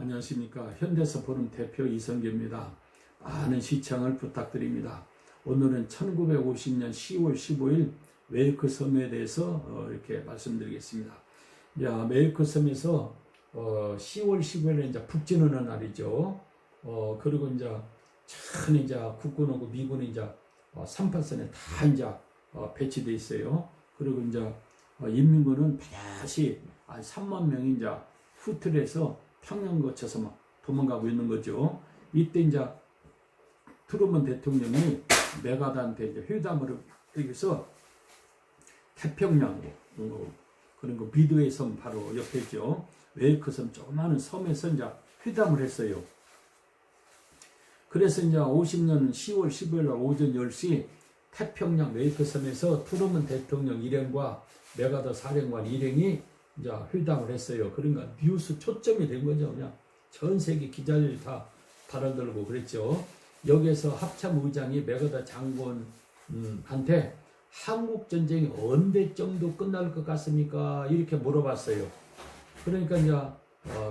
안녕하십니까. 현대서포럼 대표 이성계입니다. 많은 시청을 부탁드립니다. 오늘은 1950년 10월 15일 웨이크 섬에 대해서 이렇게 말씀드리겠습니다. 웨이크 섬에서 10월 15일에 이제 북진하는 날이죠. 그리고 이제 국군하고 미군이 이제 3파선에 다 이제 배치돼 있어요. 그리고 이제 인민군은 다시 한 3만 명이 이제 후퇴를 해서 평양 거쳐서 막 도망가고 있는 거죠. 이때 이제 트루먼 대통령이 메가드한테 이제 회담을 해서 태평양 그런 거 미드웨이 섬 바로 옆에죠. 웨이크 섬 조그마한 섬에서 이제 회담을 했어요. 그래서 이제 50년 10월 15일 날 오전 10시 태평양 웨이크 섬에서 트루먼 대통령 일행과 메가드 사령관 일행이 이제 회담을 했어요. 그러니까 뉴스 초점이 된 거죠. 그냥 전 세계 기자들이 다 달아들고 그랬죠. 여기에서 합참 의장이 메가드 장군한테 한국 전쟁이 언제 정도 끝날 것 같습니까? 이렇게 물어봤어요. 그러니까 이제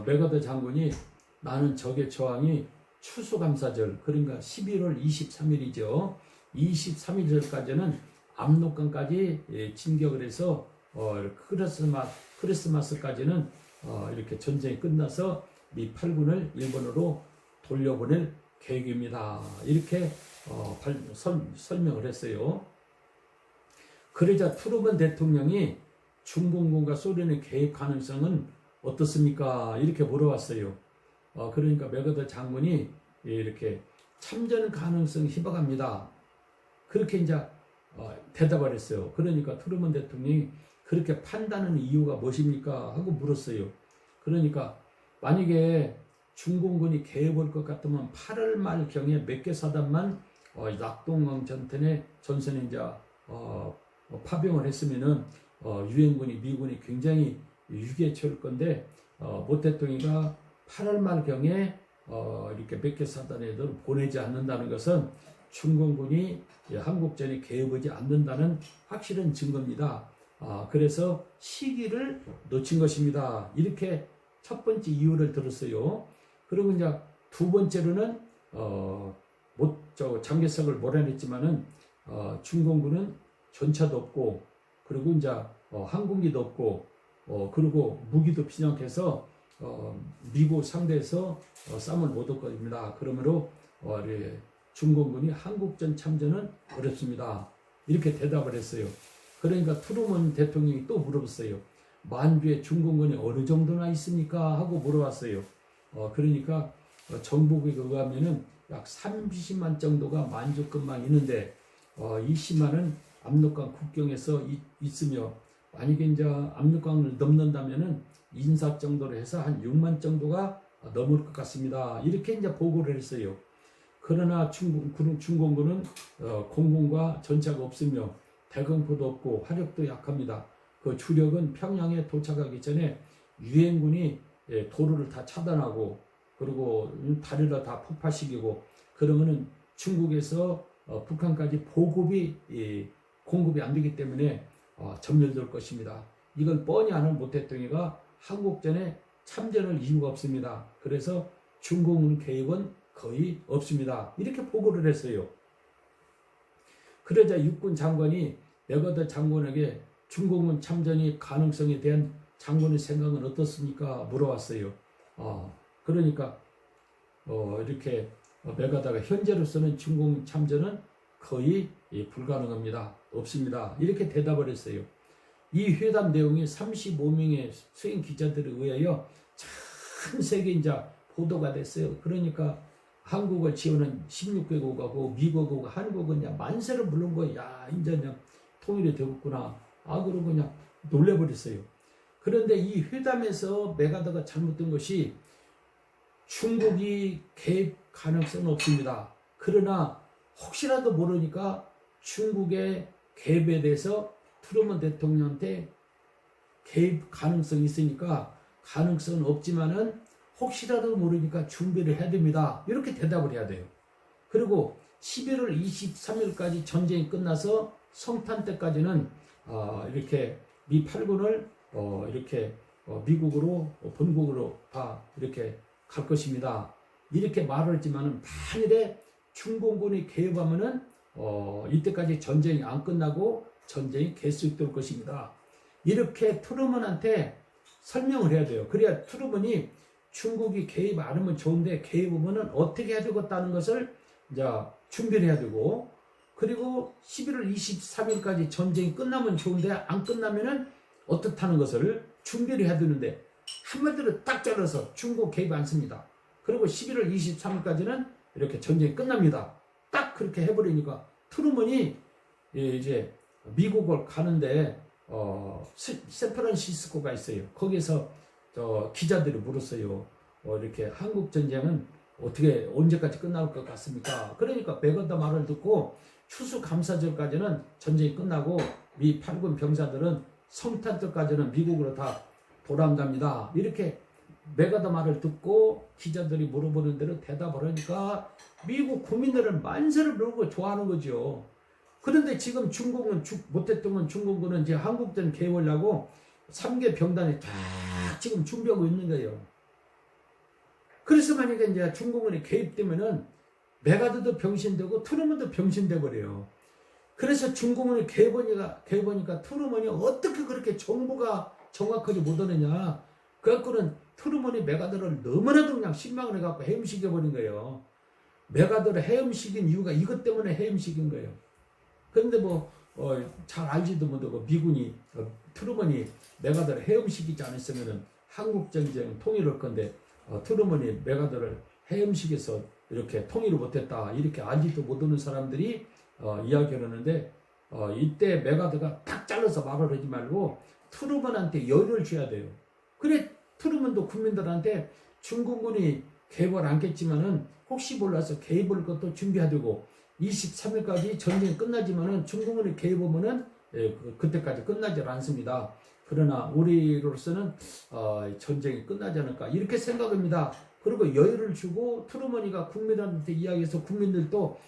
메가드 장군이 나는 적의 저항이 추수감사절, 그러니까 11월 23일이죠. 23일까지는 압록강까지 진격을 해서 크리스마스까지는 이렇게 전쟁이 끝나서 미 8군을 일본으로 돌려보낼 계획입니다. 이렇게 설명을 했어요. 그러자 트루먼 대통령이 중공군과 소련의 개입 가능성은 어떻습니까? 이렇게 물어봤어요. 그러니까 메가드 장군이 이렇게 참전 가능성 희박합니다. 그렇게 이제 대답을 했어요. 그러니까 트루먼 대통령이 그렇게 판단하는 이유가 무엇입니까? 하고 물었어요. 그러니까 만약에 중공군이 개입할 것 같으면 8월 말경에 몇 개 사단만 낙동강 전선에 이제 파병을 했으면은 유엔군이 미군이 굉장히 유기에 처할 건데 모 대통령이가 8월 말경에 이렇게 몇 개 사단에도 보내지 않는다는 것은 중공군이 한국전에 개입하지 않는다는 확실한 증거입니다. 그래서 시기를 놓친 것입니다. 이렇게 첫 번째 이유를 들었어요. 그리고 이제 두 번째로는 장개석을 몰아냈지만은 중공군은 전차도 없고 그리고 이제 항공기도 없고 그리고 무기도 빈약해서 미국 상대에서 싸움을 못 할 것입니다. 그러므로 중공군이 한국전 참전은 어렵습니다. 이렇게 대답을 했어요. 그러니까 트루먼 대통령이 또 물어봤어요. 만주에 중공군이 어느 정도나 있습니까? 하고 물어봤어요. 그러니까 정보국에 의하면은 약 30만 정도가 만주권만 있는데 20만은 압록강 국경에서 있으며 만약에 이제 압록강을 넘는다면은 인사 정도로 해서 한 6만 정도가 넘을 것 같습니다. 이렇게 이제 보고를 했어요. 그러나 중공군은 공군과 전차가 없으며 대공포도 없고 화력도 약합니다. 그 주력은 평양에 도착하기 전에 유엔군이 도로를 다 차단하고 그리고 다리를 다 폭파시키고 그러면은 중국에서 북한까지 공급이 안 되기 때문에 점멸될 것입니다. 이걸 뻔히 아는 모 대통령이가 한국전에 참전할 이유가 없습니다. 그래서 중공군 개입은 거의 없습니다. 이렇게 보고를 했어요. 그러자 육군 장관이 메가드 장군에게 중공군 참전이 가능성에 대한 장군의 생각은 어떻습니까? 물어봤어요. 그러니까 이렇게 메가드가 현재로서는 중공군 참전은 거의 불가능합니다. 없습니다. 이렇게 대답을 했어요. 이 회담 내용이 35명의 수행 기자들에 의하여 전 세계 이제 보도가 됐어요. 그러니까 한국을 지원한 16개국하고 미국하고 한국은 그냥 만세를 부른 거예요. 야, 이제 그냥 통일이 되었구나. 그러고 그냥 놀래버렸어요. 그런데 이 회담에서 메가드가 잘못된 것이 중국이 개입 가능성은 없습니다. 그러나 혹시라도 모르니까 중국의 개입에 대해서 트루먼 대통령한테 개입 가능성이 있으니까 가능성은 없지만은 혹시라도 모르니까 준비를 해야 됩니다. 이렇게 대답을 해야 돼요. 그리고 11월 23일까지 전쟁이 끝나서 성탄 때까지는 이렇게 미 8군을 이렇게 미국으로 본국으로 다 이렇게 갈 것입니다. 이렇게 말을 했지만은 만일에 중공군이 개입하면은 이때까지 전쟁이 안 끝나고 전쟁이 계속될 것입니다. 이렇게 트루먼한테 설명을 해야 돼요. 그래야 트루먼이 중국이 개입 안 하면 좋은데 개입하면은 어떻게 해야 되겠다는 것을 이제 준비를 해야 되고, 그리고 11월 23일까지 전쟁이 끝나면 좋은데 안 끝나면은 어떻다는 것을 준비를 해야 되는데, 한마디로 딱 잘라서 중국 개입 안 씁니다. 그리고 11월 23일까지는 이렇게 전쟁이 끝납니다. 딱 그렇게 해버리니까 트루먼이 이제 미국을 가는데 샌프란시스코가 있어요. 거기서 기자들이 물었어요. 이렇게 한국 전쟁은 어떻게 언제까지 끝날 것 같습니까? 그러니까 맥어더 말을 듣고 추수감사절까지는 전쟁이 끝나고 미 8군 병사들은 성탄절까지는 미국으로 다 돌아간답니다. 이렇게 맥어더 말을 듣고 기자들이 물어보는 대로 대답을 하니까 미국 국민들은 만세를 부르고 좋아하는 거죠. 그런데 지금 중국은 모택동은 중국군은 이제 한국전 개입하려고 3개 병단에 쫙 지금 준비하고 있는 거예요. 그래서 만약에 이제 중국군이 개입되면은 메가더도 병신되고 트루먼도 병신돼 버려요. 그래서 중국군이 개입하니까 트루먼이 어떻게 그렇게 정보가 정확하게 못 오느냐. 그래갖고는 트루먼이 메가더를 너무나도 그냥 실망을 해갖고 해임시켜버린 거예요. 메가더를 해임시킨 이유가 이것 때문에 해임시킨 거예요. 그런데 잘 알지도 못하고 미군이 트루먼이 메가더를 해임시키지 않았으면은 한국 전쟁 통일할 건데 트루먼이 메가더를 해임시켜서 이렇게 통일을 못했다 이렇게 알지도 못하는 사람들이 이야기를 하는데 이때 메가더가 딱 잘라서 말을 하지 말고 트루먼한테 여유를 줘야 돼요. 그래 트루먼도 국민들한테 중국군이 개입을 않겠지만은 혹시 몰라서 개입할 것도 전제해야 되고 23일까지 전쟁이 끝나지만은 중국군이 개입하면은 그때까지 끝나지 않습니다. 그러나 우리로서는 전쟁이 끝나지 않을까 이렇게 생각합니다. 그리고 여유를 주고 트루먼이가 국민들한테 이야기해서 국민들도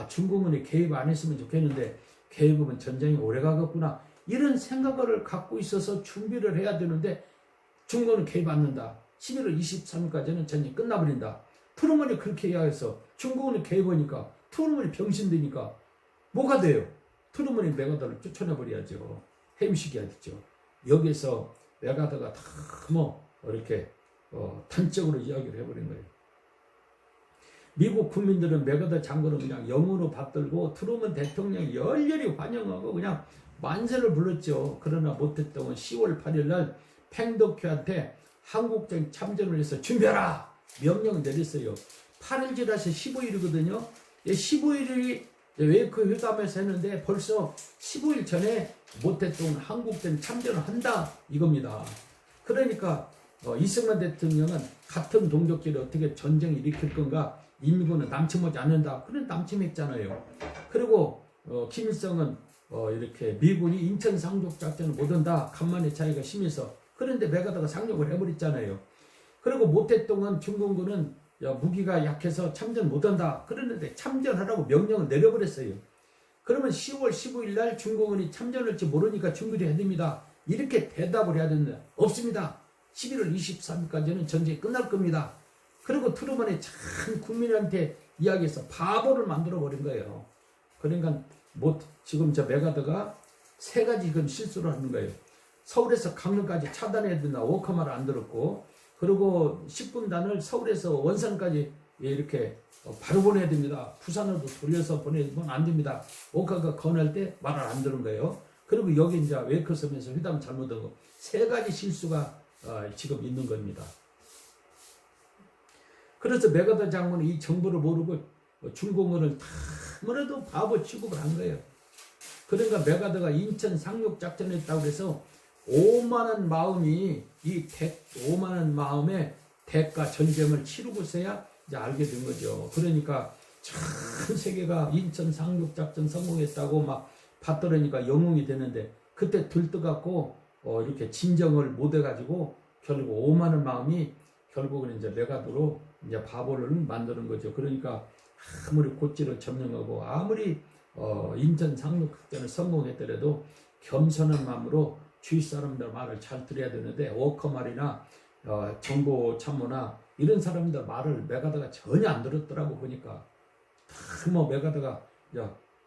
중국군이 개입 안 했으면 좋겠는데 개입하면 전쟁이 오래 가겠구나 이런 생각을 갖고 있어서 준비를 해야 되는데 중국은 개입 안 한다. 11월 23일까지는 전쟁이 끝나버린다. 트루먼이 그렇게 이야기해서 중국은 개입하니까 트루먼이 병신되니까 뭐가 돼요? 트루먼이 메가더를 쫓아내버려야죠. 해임시켜야겠죠. 여기서 메가더가 다 이렇게 단적으로 이야기를 해버린 거예요. 미국 국민들은 메가더 장군을 그냥 영으로 받들고 트루먼 대통령이 열렬히 환영하고 그냥 만세를 불렀죠. 그러나 못했던 10월 8일 날 팽덕회한테 한국전 참전을 해서 준비하라! 명령을 내렸어요. 8일 지나서 15일이거든요. 15일이 웨이크 회담에서 했는데 벌써 15일 전에 못했던 한국전 참전을 한다 이겁니다. 그러니까 이승만 대통령은 같은 동족끼리 어떻게 전쟁을 일으킬 건가 인민군은 남침하지 않는다. 그런 남침했잖아요. 그리고 김일성은 이렇게 미군이 인천 상륙 작전을 못한다. 간만의 차이가 심해서 그런데 메가더가 상륙을 해버렸잖아요. 그리고 모택동은 중공군은 무기가 약해서 참전 못한다. 그랬는데 참전하라고 명령을 내려버렸어요. 그러면 10월 15일 날 중공군이 참전할지 모르니까 준비를 해야 됩니다. 이렇게 대답을 해야 되는데 없습니다. 11월 23일까지는 전쟁이 끝날 겁니다. 그리고 트루먼이 참 국민한테 이야기해서 바보를 만들어버린 거예요. 그러니까 지금 메가더가 세 가지 지금 실수를 하는 거예요. 서울에서 강릉까지 차단해야 된다. 오카마를 안 들었고, 그리고 10군단을 서울에서 원산까지 이렇게 바로 보내야 됩니다. 부산으로도 돌려서 보내면 안 됩니다. 오카가 건할 때 말을 안 들은 거예요. 그리고 여기 이제 웨이커섬에서 회담 잘못하고 세 가지 실수가 지금 있는 겁니다. 그래서 메가더 장군은 이 정보를 모르고 중공군을 아무래도 바보 취급을 한 거예요. 그러니까 메가더가 인천 상륙 작전을 했다고 해서 오만한 마음이 5만한 마음에 대가 전쟁을 치르고서야 이제 알게 된 거죠. 그러니까 전 세계가 인천 상륙 작전 성공했다고 막 받들으니까 영웅이 되는데 그때 들떠갖고 이렇게 진정을 못 해가지고 결국 오만한 마음이 결국은 이제 메가더로 이제 바보를 만드는 거죠. 그러니까 아무리 고지를 점령하고 아무리 인천 상륙 작전을 성공했더라도 겸손한 마음으로 주위 사람들 말을 잘 들어야 되는데 오커 말이나 정보 참모나 이런 사람들 말을 메가더가 전혀 안 들었더라고. 보니까 뭐 메가더가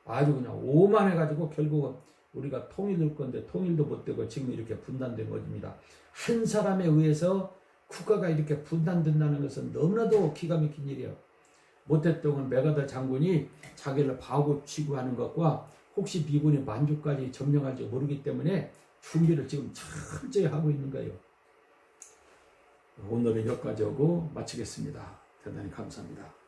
아주 그냥 오만해가지고 결국은 우리가 통일될 건데 통일도 못 되고 지금 이렇게 분단된 것입니다. 한 사람에 의해서 국가가 이렇게 분단된다는 것은 너무나도 기가 막힌 일이에요. 모태동은 메가더 장군이 자기를 바고치고 하는 것과 혹시 미군이 만주까지 점령할지 모르기 때문에 준비를 지금 철저히 하고 있는 거예요. 오늘은 여기까지 하고 마치겠습니다. 대단히 감사합니다.